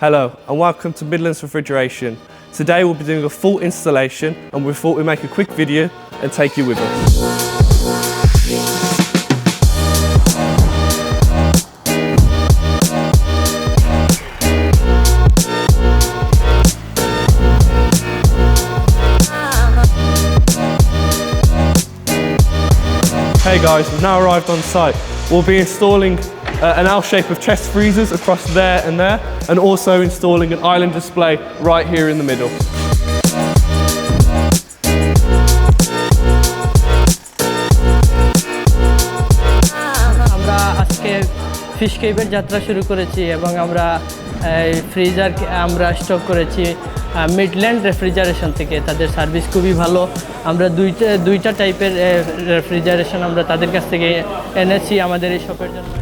Hello and welcome to Midlands Refrigeration. Today we'll be doing a full installation and we thought we'd make a quick video and take you with us. Hey guys, we've now arrived on site. We'll be installing an L shape of chest freezers across there, and also installing an island display right here in the middle. আমরা আজকে fish কেপের যাত্রা শুরু করেছি এবং আমরা freezer আমরা stock করেছি Midland refrigeration থেকে। তাদের সার্ভিস খুবই ভালো। আমরা দুইটা টাইপের রেফ্রিজারেশন আমরা তাদের কাছ থেকে এনেছি আমাদের এই শপের জন্য।